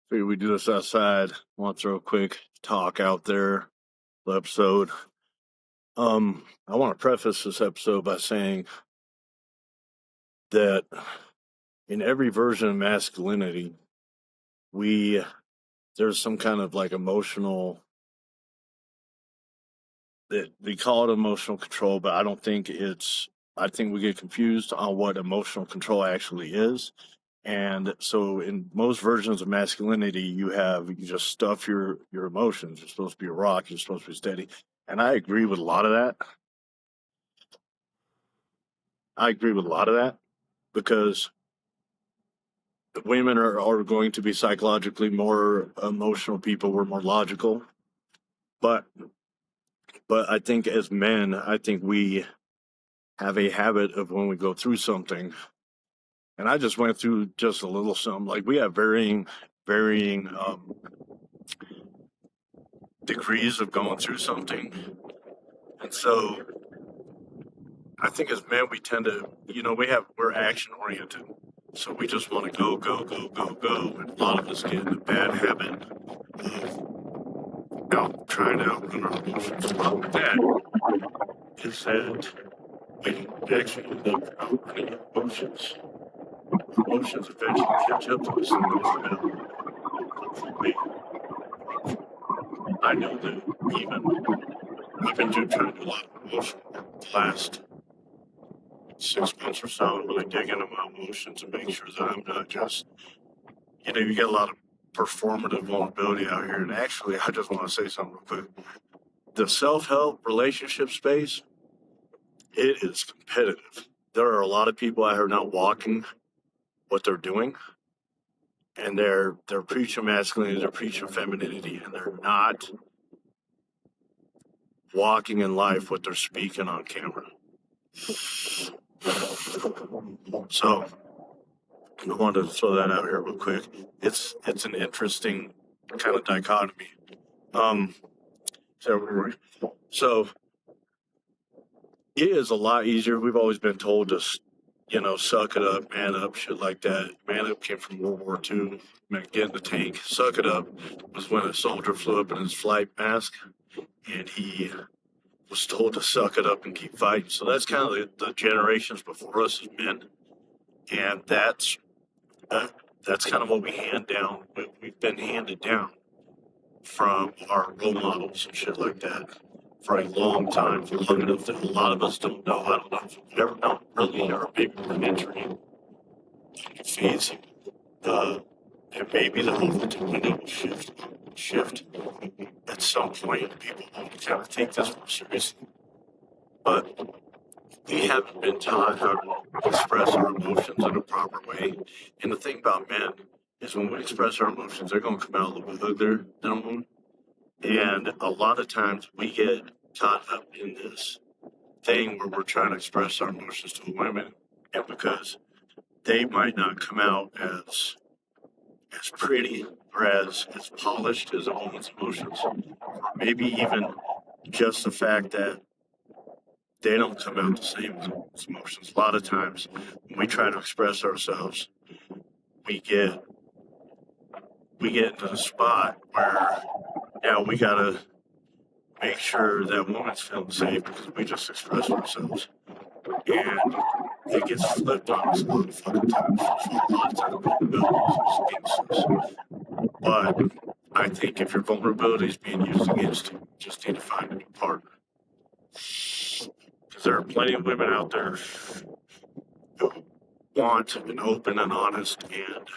Figure we do this outside. Want to throw a quick talk out there. The episode. I want to preface this episode by saying that in every version of masculinity, we there's some kind of like emotional that we call it emotional control, but I don't think it's. I think we get confused on what emotional control actually is. And so in most versions of masculinity, you just stuff your emotions. You're supposed to be a rock, you're supposed to be steady. And I agree with a lot of that. I agree with a lot of that because women are going to be psychologically more emotional people. We're more logical. But but I think as men, I think we have a habit of when we go through something, and I just went through just a little something. Like we have varying degrees of going through something. And so I think as men, we tend to, we're action oriented. So we just want to go, go, go, go, go. And a lot of us get in a bad habit of trying to outrun our emotions. The problem with that is that we actually end up outrunning our emotions. Emotions eventually catch up to us and for me. I know that I've been trying to do a lot of emotion the last 6 months or so. I'm really dig into my emotions and make sure that I'm not just, you get a lot of performative vulnerability out here. And actually, I just want to say something real quick. The self-help relationship space, it is competitive. There are a lot of people out here not walking what they're doing, and they're preaching masculinity, they're preaching femininity, and they're not walking in life what they're speaking on camera. So I wanted to throw that out here real quick. It's an interesting kind of dichotomy. So it is a lot easier. We've always been told to, suck it up, man up, shit like that. Man up came from World War II. Man, get in the tank, suck it up was when a soldier flew up in his flight mask and he was told to suck it up and keep fighting. So that's kind of the generations before us as men. And that's kind of what we hand down. We've been handed down from our role models and shit like that for a long time, for long enough that a lot of us don't know. I don't know if we've ever known really, or maybe we're entering a phase, and maybe the window will shift at some point. People will kind of take this more seriously, but we haven't been taught how to express our emotions in a proper way. And the thing about men is when we express our emotions, they're going to come out a little bit uglier than a woman. And a lot of times we get caught up in this thing where we're trying to express our emotions to women, and because they might not come out as pretty or as polished as a woman's emotions, or maybe even just the fact that they don't come out the same as emotions. A lot of times when we try to express ourselves, we get into the spot where now we gotta make sure that woman's feeling safe because we just express ourselves. And it gets flipped on us a lot of fucking times. A lot of times vulnerability is used against us. But I think if your vulnerability is being used against you, you just need to find a new partner. Because there are plenty of women out there who want an open and honest and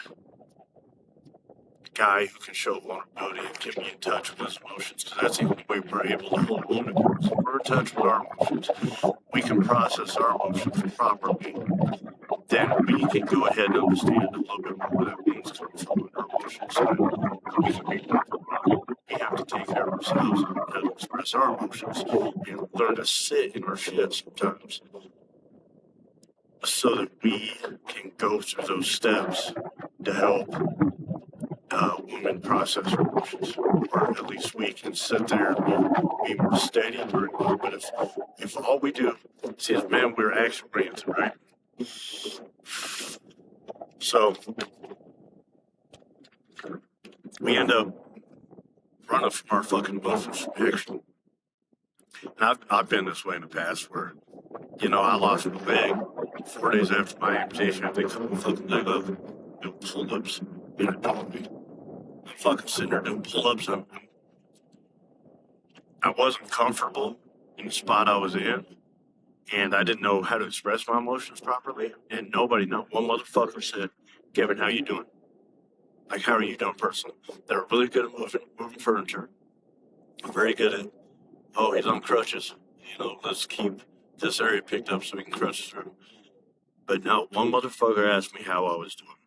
guy who can show vulnerability and get me in touch with his emotions, because that's the only way we're able to hold a woman. So we're in touch with our emotions. We can process our emotions properly. Then we can go ahead and understand a little bit more what that means coming from our emotional side. We can be proper. We have to take care of ourselves and how to express our emotions and learn to sit in our shit sometimes so that we can go through those steps to help women process her emotions, or at least we can sit there and be more steady during it. But if all we do, see, as men, we're action oriented, right? So we end up running from our fucking emotions from action. And I've been this way in the past where, I lost my leg 4 days after my amputation. I picked my fucking leg up, doing pull-ups in a dog. I'm fucking sitting there doing pull-ups. I wasn't comfortable in the spot I was in, and I didn't know how to express my emotions properly. And nobody, not one motherfucker said, "Kevin, how you doing? Like, how are you doing personally?" They're really good at moving furniture. Very good at, oh, he's on crutches. Let's keep this area picked up so we can crutch through. But no, one motherfucker asked me how I was doing.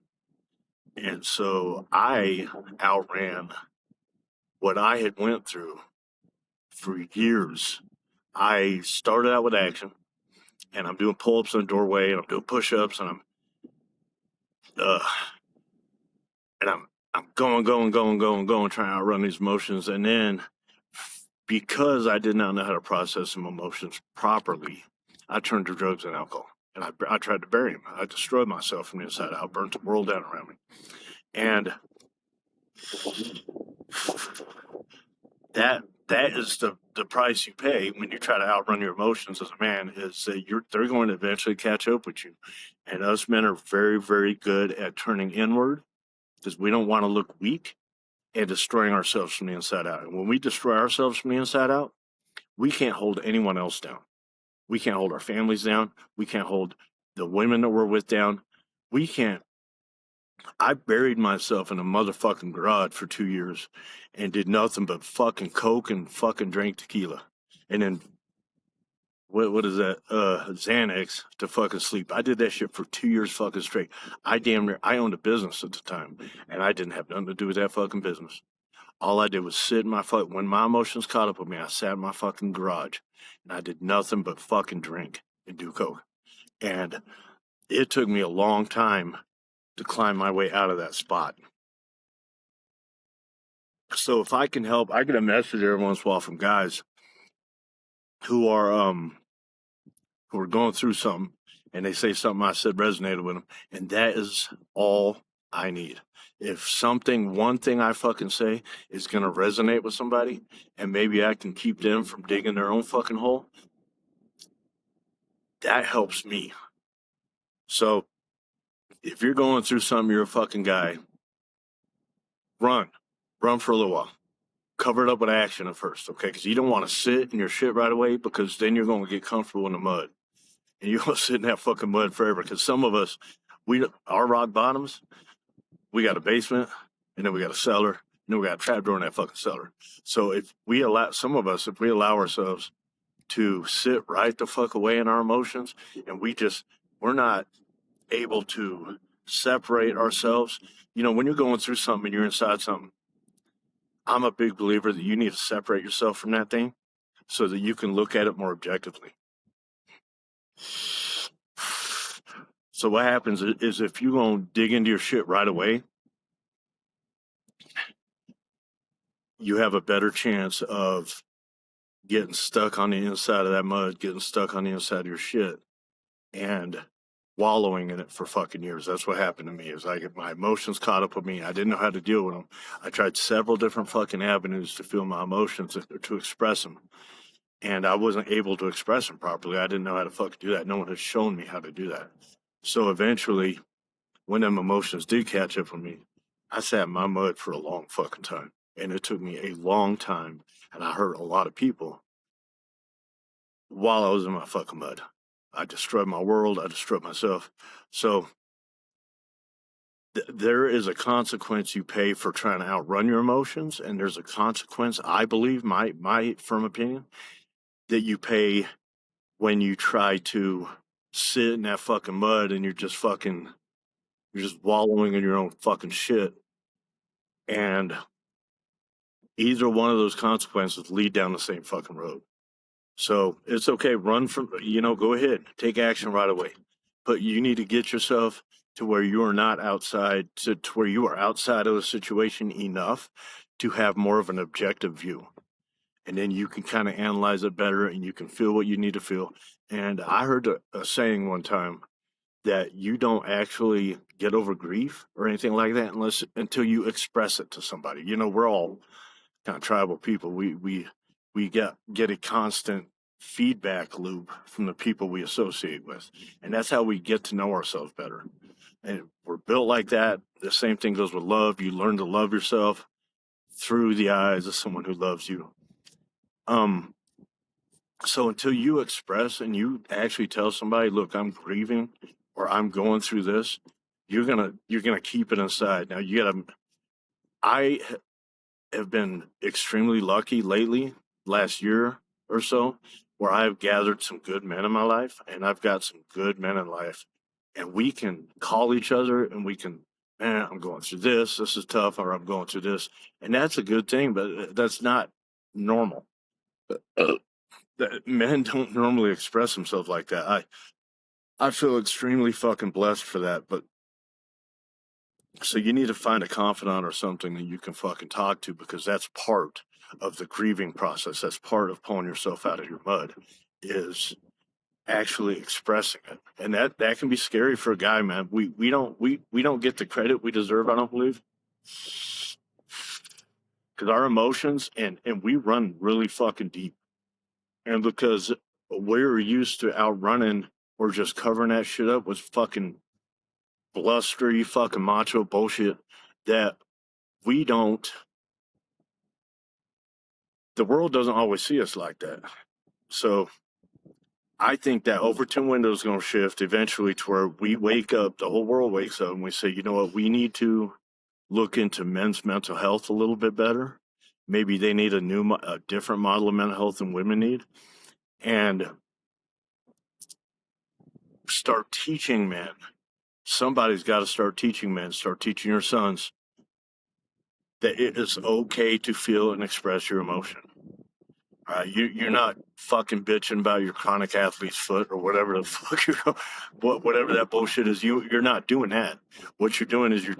And so I outran what I had went through for years. I started out with action, and I'm doing pull-ups in the doorway, and I'm doing push-ups, and I'm going, trying to outrun these emotions. And then because I did not know how to process some emotions properly, I turned to drugs and alcohol. And I tried to bury them. I destroyed myself from the inside out, burnt the world down around me. And that is the price you pay when you try to outrun your emotions as a man, is that they're going to eventually catch up with you. And us men are very, very good at turning inward because we don't want to look weak and destroying ourselves from the inside out. And when we destroy ourselves from the inside out, we can't hold anyone else down. We can't hold our families down. We can't hold the women that we're with down. We can't. I buried myself in a motherfucking garage for 2 years and did nothing but fucking coke and fucking drink tequila. And then, what is that? Xanax to fucking sleep. I did that shit for 2 years fucking straight. I owned a business at the time, and I didn't have nothing to do with that fucking business. All I did was sit in when my emotions caught up with me, I sat in my fucking garage and I did nothing but fucking drink and do coke. And it took me a long time to climb my way out of that spot. So if I can help, I get a message every once in a while from guys who are going through something, and they say something I said resonated with them, and that is all I need. If one thing I fucking say is going to resonate with somebody, and maybe I can keep them from digging their own fucking hole, that helps me. So if you're going through something, you're a fucking guy, run for a little while. Cover it up with action at first, okay? Because you don't want to sit in your shit right away, because then you're going to get comfortable in the mud. And you're going to sit in that fucking mud forever. Because some of us, our rock bottoms, we got a basement, and then we got a cellar, and then we got a trapdoor in that fucking cellar. So if we allow ourselves to sit right the fuck away in our emotions, and we're not able to separate ourselves. When you're going through something and you're inside something, I'm a big believer that you need to separate yourself from that thing so that you can look at it more objectively. So what happens is if you're going to dig into your shit right away, you have a better chance of getting stuck on the inside of that mud, getting stuck on the inside of your shit, and wallowing in it for fucking years. That's what happened to me. Is my emotions caught up with me. I didn't know how to deal with them. I tried several different fucking avenues to feel my emotions, to express them, and I wasn't able to express them properly. I didn't know how to fucking do that. No one had shown me how to do that. So eventually, when them emotions did catch up with me, I sat in my mud for a long fucking time, and it took me a long time, and I hurt a lot of people while I was in my fucking mud. I destroyed my world. I destroyed myself. So there is a consequence you pay for trying to outrun your emotions, and there's a consequence, I believe, my firm opinion, that you pay when you try to sit in that fucking mud and you're just wallowing in your own fucking shit. And either one of those consequences lead down the same fucking road. So it's okay. Run from, go ahead, take action right away. But you need to get yourself to where you are not outside, to where you are outside of the situation enough to have more of an objective view. And then you can kind of analyze it better, and you can feel what you need to feel. And I heard a saying one time that you don't actually get over grief or anything like that until you express it to somebody. You know, we're all kind of tribal people. We get a constant feedback loop from the people we associate with, and that's how we get to know ourselves better. And we're built like that. The same thing goes with love. You learn to love yourself through the eyes of someone who loves you. So until you express and you actually tell somebody, look, I'm grieving or I'm going through this, you're gonna keep it inside. Now I have been extremely lucky lately, last year or so, where I've gathered some good men in my life, and I've got some good men in life, and we can call each other and we can, man, I'm going through this. This is tough, or I'm going through this, and that's a good thing. But that's not normal. Men don't normally express themselves like that. I feel extremely fucking blessed for that. But so you need to find a confidant or something that you can fucking talk to, because that's part of the grieving process. That's part of pulling yourself out of your mud, is actually expressing it. And that can be scary for a guy, man. We don't get the credit we deserve, I don't believe. Because our emotions and we run really fucking deep. And because we're used to outrunning or just covering that shit up with fucking blustery fucking macho bullshit that we don't, the world doesn't always see us like that. So I think that Overton window is going to shift eventually to where we wake up, the whole world wakes up, and we say, you know what, we need to look into men's mental health a little bit better. Maybe they need a different model of mental health than women need, and start teaching men. Somebody's got to start teaching men, start teaching your sons that it is okay to feel and express your emotion. You're not fucking bitching about your chronic athlete's foot or whatever the fuck whatever that bullshit is. You're not doing that. What you're doing is you're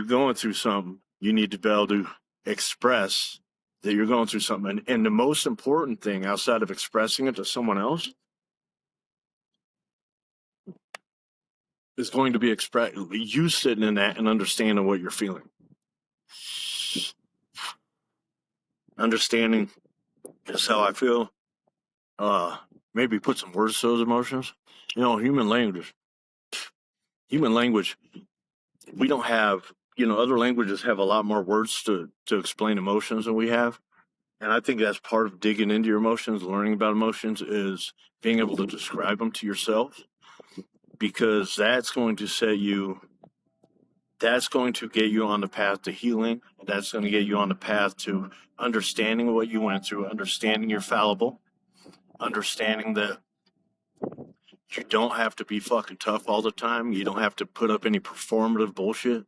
going through something. You need to be able to express that you're going through something. And the most important thing outside of expressing it to someone else is going to be you sitting in that and understanding what you're feeling. Understanding is how I feel. Maybe put some words to those emotions. You know, human language, we don't have, other languages have a lot more words to explain emotions than we have. And I think that's part of digging into your emotions, learning about emotions, is being able to describe them to yourself, because that's going to get you on the path to healing. That's going to get you on the path to understanding what you went through, understanding you're fallible, understanding that you don't have to be fucking tough all the time. You don't have to put up any performative bullshit.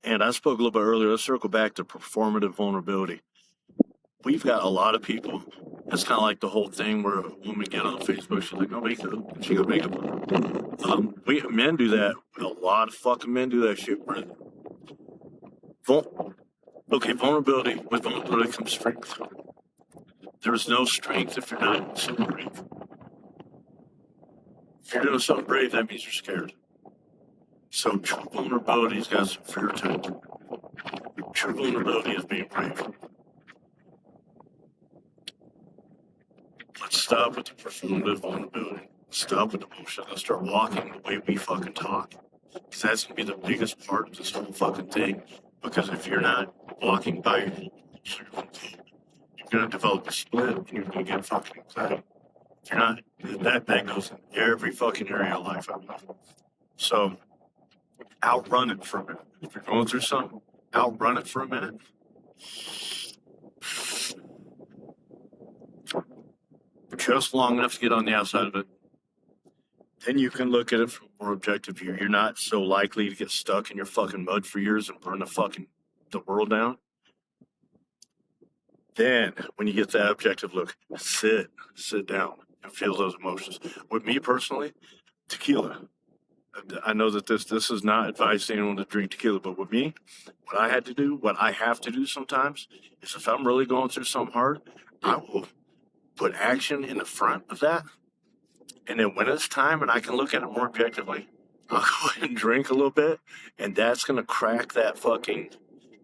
And I spoke a little bit earlier, let's circle back to performative vulnerability. We've got a lot of people. It's kind of like the whole thing where a woman get on Facebook, she's like, "Oh, makeup." She goes, "Makeup." Men do that. A lot of fucking men do that shit. Vulnerability. With vulnerability comes strength. There's no strength if you're not something brave. If you're doing something brave, that means you're scared. So true vulnerability's got some fear to it. True vulnerability is being brave. Let's stop with the performative vulnerability. Stop with the bullshit. Let's start walking the way we fucking talk. Because that's going to be the biggest part of this whole fucking thing. Because if you're not walking by your you're going to develop a split and you're going to get fucking anxiety. If you're not, that goes in every fucking area of life. So outrun it for a minute. If you're going through something, outrun it for a minute. Just long enough to get on the outside of it. Then you can look at it from a more objective view. You're not so likely to get stuck in your fucking mud for years and burn the world down. Then, when you get that objective look, sit down and feel those emotions. With me personally, tequila. I know that this is not advice to anyone to drink tequila, but with me, what I have to do sometimes is, if I'm really going through something hard, I will put action in the front of that And then when it's time and I can look at it more objectively, I'll go ahead and drink a little bit, and that's going to crack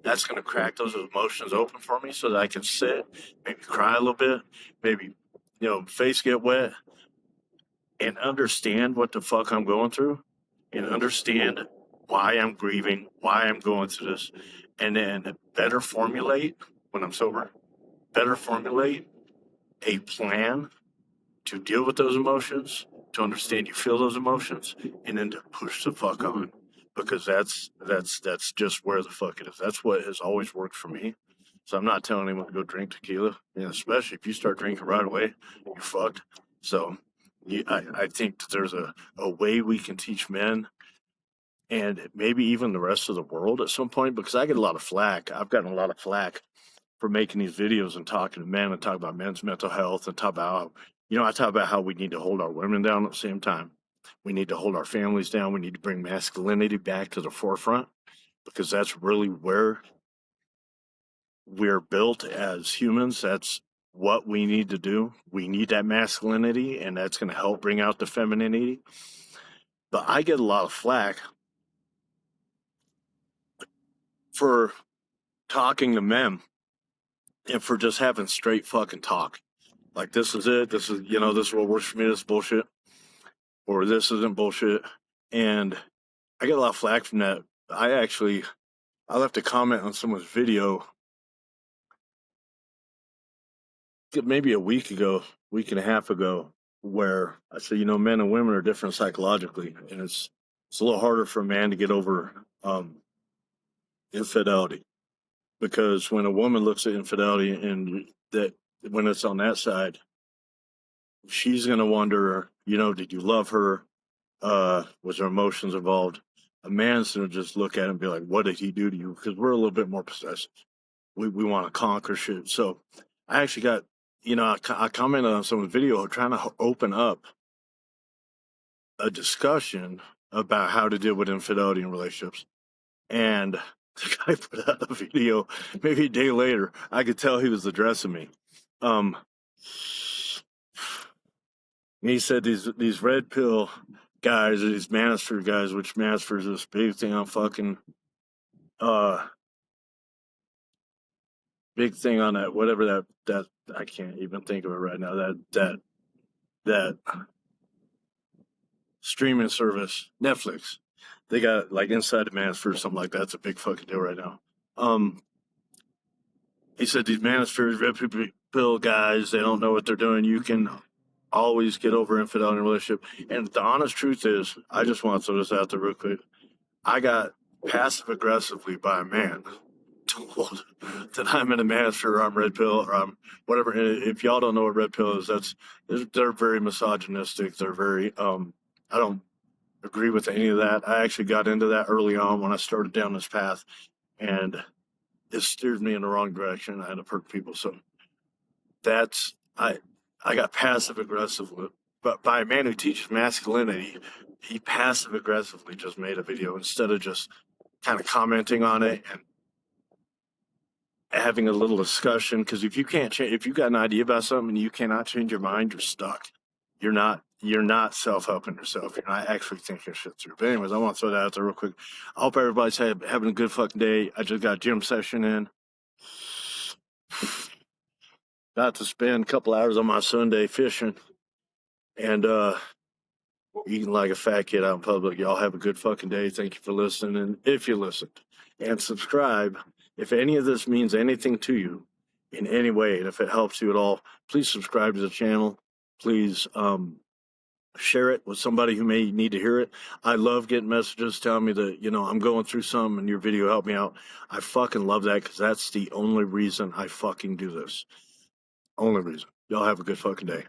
that's going to crack those emotions open for me so that I can sit, maybe cry a little bit, maybe, face get wet, and understand what the fuck I'm going through, and understand why I'm grieving, why I'm going through this, and then better formulate when I'm sober, better formulate a plan to deal with those emotions, to understand you feel those emotions, and then to push the fuck on. Because that's just where the fuck it is. That's what has always worked for me. So I'm not telling anyone to go drink tequila, especially if you start drinking right away, you're fucked. So I think that there's a way we can teach men and maybe even the rest of the world at some point, because I get a lot of flack. I've gotten a lot of flack for making these videos and talking to men and talk about men's mental health and talk about, I talk about how we need to hold our women down at the same time. We need to hold our families down. We need to bring masculinity back to the forefront, because that's really where we're built as humans. That's what we need to do. We need that masculinity, and that's going to help bring out the femininity. But I get a lot of flack for talking to men and for just having straight fucking talk. Like, this is it. This is what works for me. This is bullshit. Or this isn't bullshit. And I get a lot of flack from that. I left a comment on someone's video maybe a week and a half ago, where I said, men and women are different psychologically, and it's a little harder for a man to get over infidelity, because when a woman looks at infidelity and that when it's on that side, she's going to wonder, did you love her? Was there emotions involved? A man's going to just look at it and be like, what did he do to you? Because we're a little bit more possessive. We want to conquer shit. So I actually got, I commented on someone's video trying to open up a discussion about how to deal with infidelity in relationships. And the guy put out a video maybe a day later. I could tell he was addressing me. He said these red pill guys, or these manosphere guys, which manosphere is this big thing on fucking big thing on that, whatever that I can't even think of it right now. That streaming service, Netflix. They got like Inside the Manosphere or something like that. It's a big fucking deal right now. He said these manospheres, red pill guys, they don't know what they're doing. You can always get over infidelity in a relationship. And the honest truth is, I just want to throw this out there real quick. I got passive aggressively by a man told that I'm in a manosphere, or I'm red pill, or I'm whatever. And if y'all don't know what red pill is, they're very misogynistic. They're very I don't agree with any of that. I actually got into that early on when I started down this path, and it steered me in the wrong direction. I had to hurt people. So that's I got passive aggressive, but by a man who teaches masculinity, he passive aggressively just made a video instead of just kind of commenting on it and having a little discussion. Because if you can't change, if you got an idea about something and you cannot change your mind, you're stuck. You're not self-helping yourself. You're not actually thinking shit through. But anyways, I want to throw that out there real quick. I hope everybody's having a good fucking day. I just got a gym session in. Got to spend a couple hours on my Sunday fishing and eating like a fat kid out in public. Y'all have a good fucking day. Thank you for listening. If you listened, and subscribe. If any of this means anything to you in any way, and if it helps you at all, please subscribe to the channel. Please share it with somebody who may need to hear it. I love getting messages telling me that, I'm going through something and your video helped me out. I fucking love that, because that's the only reason I fucking do this. Only reason. Y'all have a good fucking day.